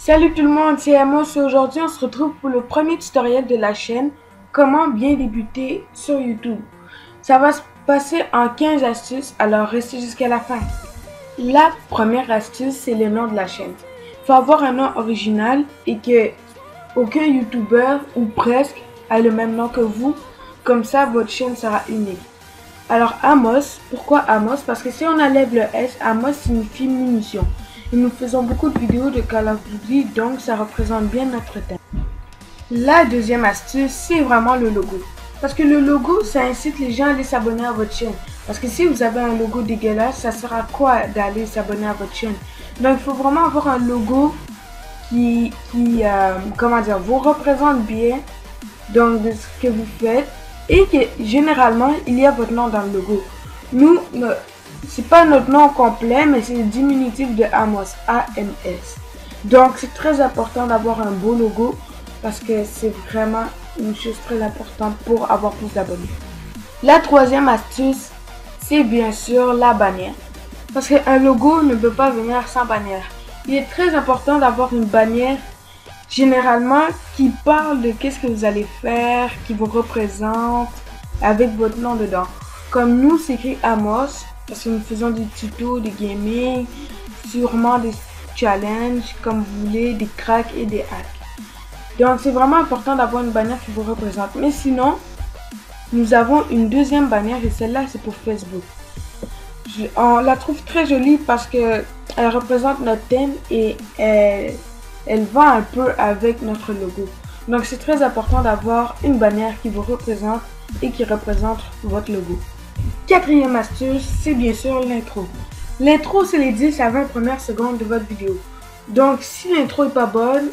Salut tout le monde, c'est Amos et aujourd'hui on se retrouve pour le premier tutoriel de la chaîne Comment bien débuter sur YouTube. Ça va se passer en 15 astuces, alors restez jusqu'à la fin. La première astuce, c'est le nom de la chaîne. Il faut avoir un nom original et que aucun YouTuber ou presque a le même nom que vous, comme ça votre chaîne sera unique. Alors Amos, pourquoi Amos? Parce que si on enlève le S, Amos signifie munition. Et nous faisons beaucoup de vidéos de Call of Duty, donc ça représente bien notre thème. La deuxième astuce, c'est vraiment le logo. Parce que le logo, ça incite les gens à aller s'abonner à votre chaîne. Parce que si vous avez un logo dégueulasse, ça sert à quoi d'aller s'abonner à votre chaîne? Donc il faut vraiment avoir un logo qui vous représente bien donc de ce que vous faites. Et que généralement, il y a votre nom dans le logo. Nous, c'est pas notre nom complet, mais c'est le diminutif de Amos, A-M-S. Donc, c'est très important d'avoir un beau logo parce que c'est vraiment une chose très importante pour avoir plus d'abonnés. La troisième astuce, c'est bien sûr la bannière. Parce qu'un logo ne peut pas venir sans bannière. Il est très important d'avoir une bannière généralement qui parle de qu'est-ce que vous allez faire, qui vous représente avec votre nom dedans. Comme nous, c'est écrit Amos parce que nous faisons des tutos, des gaming, sûrement des challenges, comme vous voulez, des cracks et des hacks. Donc c'est vraiment important d'avoir une bannière qui vous représente. Mais sinon, nous avons une deuxième bannière et celle-là c'est pour Facebook. On la trouve très jolie parce que elle représente notre thème et elle va un peu avec notre logo. Donc c'est très important d'avoir une bannière qui vous représente et qui représente votre logo. Quatrième astuce, c'est bien sûr l'intro. L'intro, c'est les 10 à 20 premières secondes de votre vidéo. Donc si l'intro est pas bonne,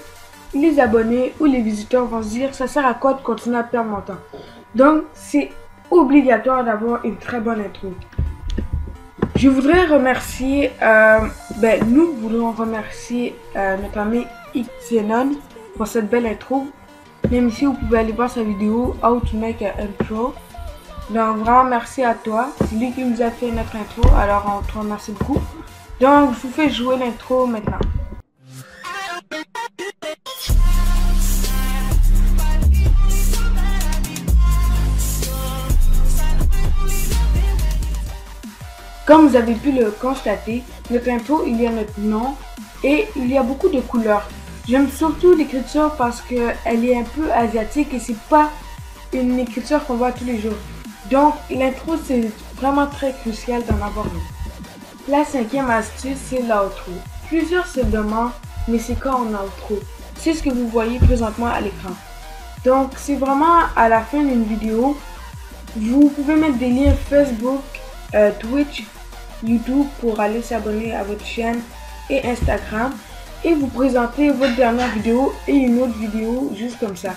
les abonnés ou les visiteurs vont se dire ça sert à quoi de continuer à perdre mon temps. Donc c'est obligatoire d'avoir une très bonne intro. Je voudrais remercier, nous voulons remercier notre ami Xenon pour cette belle intro. Même ici, vous pouvez aller voir sa vidéo How to make an intro. Donc vraiment merci à toi. C'est lui qui nous a fait notre intro. Alors on te remercie beaucoup. Donc je vous fais jouer l'intro maintenant. Comme vous avez pu le constater, notre intro, il y a notre nom et il y a beaucoup de couleurs. J'aime surtout l'écriture parce qu'elle est un peu asiatique et c'est pas une écriture qu'on voit tous les jours. Donc l'intro, c'est vraiment très crucial d'en avoir une. La cinquième astuce, c'est l'outro. Plusieurs se demandent, mais c'est quoi un outro? C'est ce que vous voyez présentement à l'écran. Donc c'est vraiment à la fin d'une vidéo, vous pouvez mettre des liens Facebook, Twitch, YouTube pour aller s'abonner à votre chaîne et Instagram et vous présenter votre dernière vidéo et une autre vidéo juste comme ça.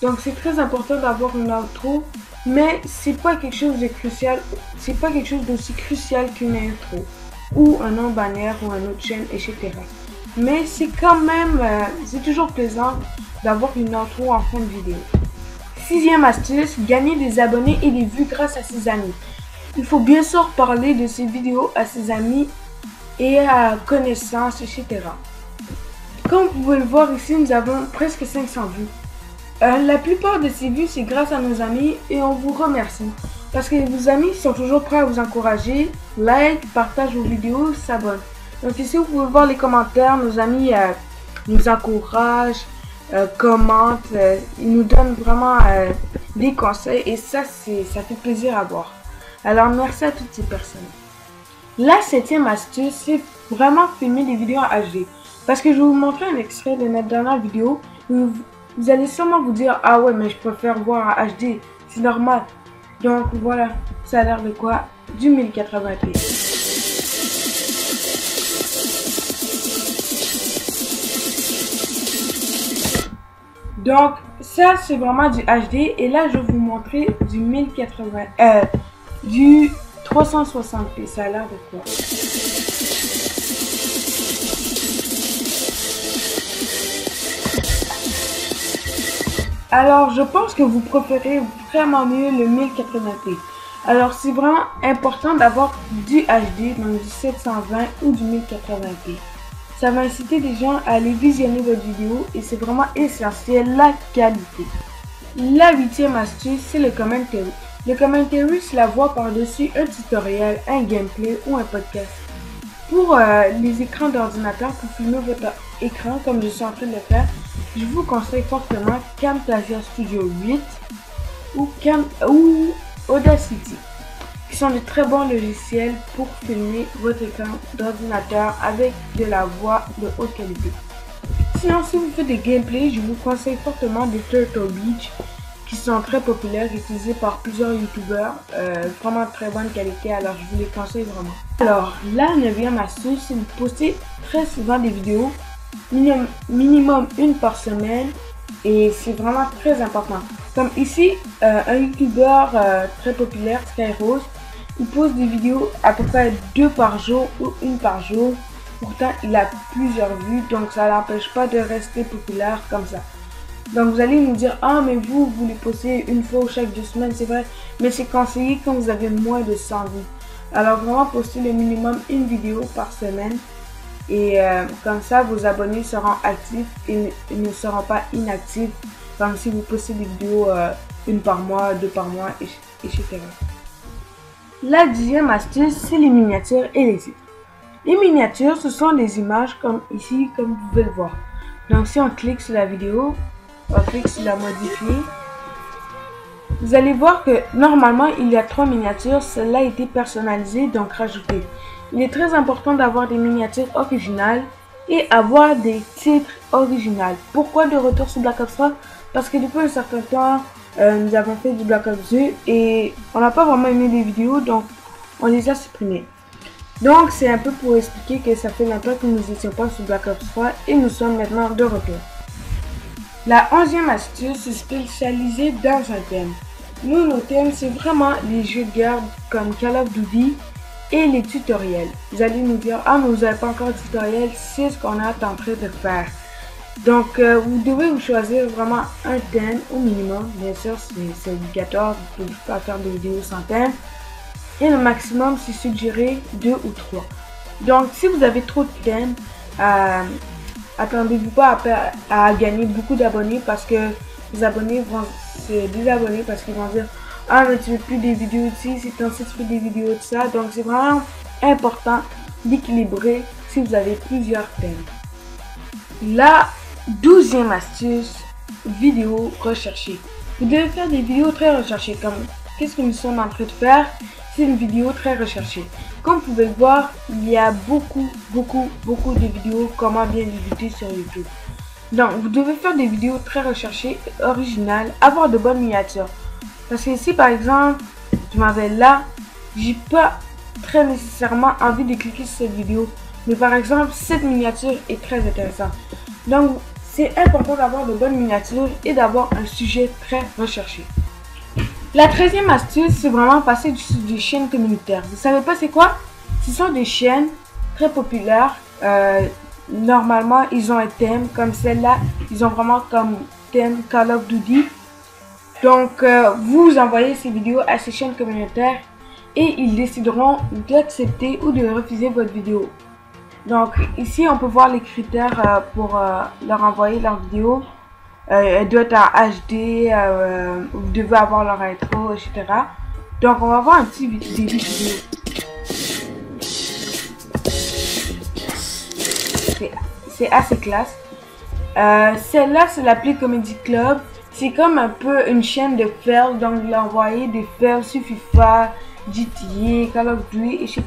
Donc c'est très important d'avoir une outro, mais c'est pas quelque chose de crucial, c'est pas quelque chose d'aussi crucial qu'une intro ou un nom bannière ou une autre chaîne, etc. Mais c'est quand même, c'est toujours plaisant d'avoir une outro en fin de vidéo. Sixième astuce, gagner des abonnés et des vues grâce à ses amis. Il faut bien sûr parler de ces vidéos à ses amis et à connaissances, etc. Comme vous pouvez le voir ici, nous avons presque 500 vues. La plupart de ces vues, c'est grâce à nos amis et on vous remercie. Parce que vos amis sont toujours prêts à vous encourager, like, partagent vos vidéos, s'abonnent. Donc ici, vous pouvez voir les commentaires, nos amis nous encouragent, commentent, ils nous donnent vraiment des conseils et ça fait plaisir à voir. Alors merci à toutes ces personnes. La septième astuce, c'est vraiment filmer des vidéos en HD. Parce que je vais vous montrer un extrait de notre dernière vidéo. Vous allez sûrement vous dire, ah ouais, mais je préfère voir en HD, c'est normal. Donc voilà, ça a l'air de quoi? Du 1080p. Donc ça c'est vraiment du HD et là je vais vous montrer du 360p, ça a l'air de quoi? Alors je pense que vous préférez vraiment mieux le 1080p. Alors c'est vraiment important d'avoir du HD, donc du 720 ou du 1080p. Ça va inciter les gens à aller visionner votre vidéo et c'est vraiment essentiel, la qualité. La 8e astuce, c'est le commentary. Le commentary, c'est la voix par-dessus un tutoriel, un gameplay ou un podcast. Pour les écrans d'ordinateur, pour filmer votre écran comme je suis en train de le faire, je vous conseille fortement Camtasia Studio 8 ou Audacity, qui sont de très bons logiciels pour filmer votre écran d'ordinateur avec de la voix de haute qualité. Sinon, si vous faites des gameplays, je vous conseille fortement des Turtle Beach qui sont très populaires, utilisés par plusieurs youtubeurs, vraiment de très bonne qualité, alors je vous les conseille vraiment. Alors, la 9e astuce, c'est de poster très souvent des vidéos, minimum une par semaine, et c'est vraiment très important. Comme ici, un youtubeur très populaire, Skyrose, il poste des vidéos à peu près 2 par jour ou 1 par jour. Pourtant, il a plusieurs vues, donc ça l'empêche pas de rester populaire comme ça. Donc vous allez nous dire, ah mais vous les postez une fois chaque 2 semaines, c'est vrai, mais c'est conseillé quand vous avez moins de 100 vues. Alors vraiment postez le minimum une vidéo par semaine et comme ça vos abonnés seront actifs et ne seront pas inactifs, comme si vous postez des vidéos une par mois, 2 par mois, etc. La 10e astuce, c'est les miniatures et les titres. Les miniatures, ce sont des images comme ici, comme vous pouvez le voir. Donc si on clique sur la vidéo, on clique sur la modifier, vous allez voir que normalement il y a 3 miniatures, celle-là a été personnalisée, donc rajoutée. Il est très important d'avoir des miniatures originales et avoir des titres originaux. Pourquoi de retour sur Black Ops 3? Parce que depuis un certain temps, nous avons fait du Black Ops 2 et on n'a pas vraiment aimé les vidéos, donc on les a supprimées. Donc c'est un peu pour expliquer que ça fait longtemps que nous n'étions pas sur Black Ops 3 et nous sommes maintenant de retour. La 11e astuce, c'est spécialiser dans un thème. Nous, nos thèmes, c'est vraiment les jeux de guerre comme Call of Duty et les tutoriels. Vous allez nous dire, ah mais vous n'avez pas encore de tutoriel, c'est ce qu'on est en train de faire. Donc vous devez vous choisir vraiment un thème au minimum. Bien sûr, c'est obligatoire, vous ne pouvez pas faire des vidéos sans thème. Et le maximum, c'est suggérer 2 ou 3. Donc si vous avez trop de thèmes, attendez-vous pas à gagner beaucoup d'abonnés parce que les abonnés vont se désabonner parce qu'ils vont dire, ah mais tu veux plus des vidéos ici, c'est ainsi tu fais des vidéos de ça. Donc c'est vraiment important d'équilibrer si vous avez plusieurs thèmes. La 12e astuce, vidéo recherchée. Vous devez faire des vidéos très recherchées, comme qu'est-ce que nous sommes en train de faire. C'est une vidéo très recherchée. Comme vous pouvez le voir, il y a beaucoup de vidéos comment bien débuter sur YouTube. Donc, vous devez faire des vidéos très recherchées, originales, avoir de bonnes miniatures. Parce que si par exemple, je m'en vais là, j'ai pas très nécessairement envie de cliquer sur cette vidéo. Mais par exemple, cette miniature est très intéressante. Donc, c'est important d'avoir de bonnes miniatures et d'avoir un sujet très recherché. La 13e astuce, c'est vraiment passer des chaînes communautaires. Vous savez pas c'est quoi? Ce sont des chaînes très populaires. Normalement, ils ont un thème comme celle-là. Ils ont vraiment comme thème Call of Duty. Donc, vous envoyez ces vidéos à ces chaînes communautaires et ils décideront d'accepter ou de refuser votre vidéo. Donc, ici, on peut voir les critères pour leur envoyer leur vidéo. Elle doit être en HD, vous devez avoir leur intro, etc. Donc on va voir un petit début de vidéo. C'est assez classe. Celle-là, c'est l'appli Comedy Club. C'est comme un peu une chaîne de fails, donc il a envoyé des fails sur FIFA, GTA, Call of Duty, etc.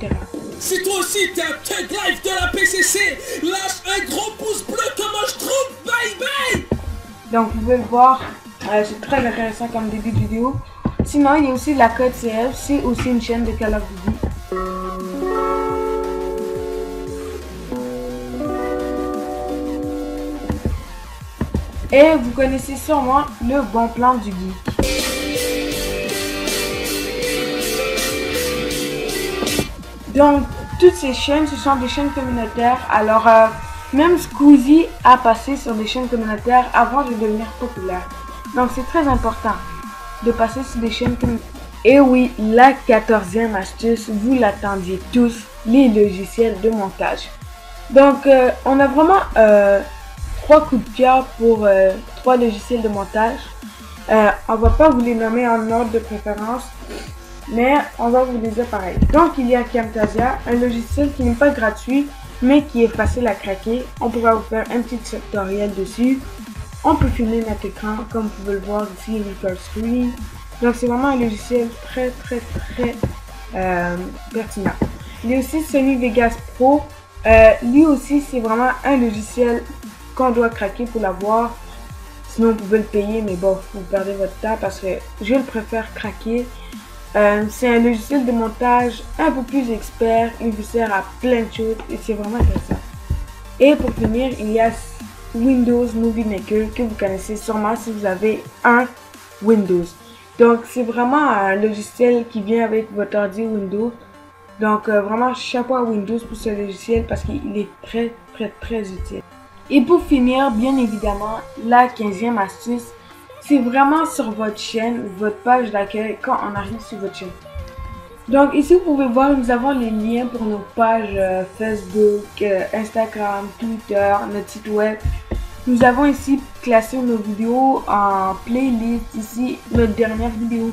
Si toi aussi t'es un thug life de la PCC, lâche un gros pouce bleu comme je trouve, bye bye. Donc vous pouvez le voir, c'est très intéressant comme début de vidéo. Sinon il y a aussi la Code CF, c'est aussi une chaîne de Call of Duty. Et vous connaissez sûrement le bon plan du geek. Donc toutes ces chaînes, ce sont des chaînes communautaires. Alors même Squeezie a passé sur des chaînes communautaires avant de devenir populaire. Donc c'est très important de passer sur des chaînes communautaires. Et oui, la 14e astuce, vous l'attendiez tous, les logiciels de montage. Donc, on a vraiment 3 coups de cœur pour 3 logiciels de montage. On va pas vous les nommer en ordre de préférence, mais on va vous les dire pareil. Donc, il y a Camtasia, un logiciel qui n'est pas gratuit, mais qui est facile à craquer. On pourra vous faire un petit tutoriel dessus. On peut filmer notre écran, comme vous pouvez le voir ici, record screen. Donc, c'est vraiment un logiciel très pertinent. Il y a aussi Sony Vegas Pro. Lui aussi, c'est vraiment un logiciel qu'on doit craquer pour l'avoir. Sinon, vous pouvez le payer, mais bon, vous perdez votre temps parce que je le préfère craquer. C'est un logiciel de montage un peu plus expert. Il vous sert à plein de choses et c'est vraiment intéressant. Et pour finir, il y a Windows Movie Maker que vous connaissez sûrement si vous avez un Windows. Donc, c'est vraiment un logiciel qui vient avec votre ordi Windows. Donc, vraiment, chapeau à Windows pour ce logiciel parce qu'il est très utile. Et pour finir, bien évidemment, la 15e astuce, c'est vraiment sur votre chaîne, votre page d'accueil quand on arrive sur votre chaîne. Donc ici, vous pouvez voir, nous avons les liens pour nos pages Facebook, Instagram, Twitter, notre site web. Nous avons ici classé nos vidéos en playlist, ici, notre dernière vidéo.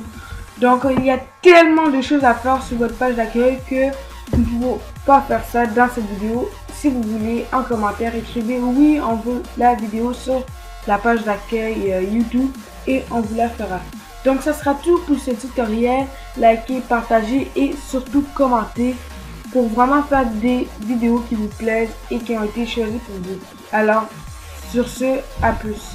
Donc, il y a tellement de choses à faire sur votre page d'accueil que nous ne pouvons pas faire ça dans cette vidéo. Si vous voulez, en commentaire, écrivez oui, on veut la vidéo sur la page d'accueil YouTube et on vous la fera. Donc, ça sera tout pour ce tutoriel. Likez, partagez et surtout commentez pour vraiment faire des vidéos qui vous plaisent et qui ont été choisies pour vous. Alors, sur ce, à plus.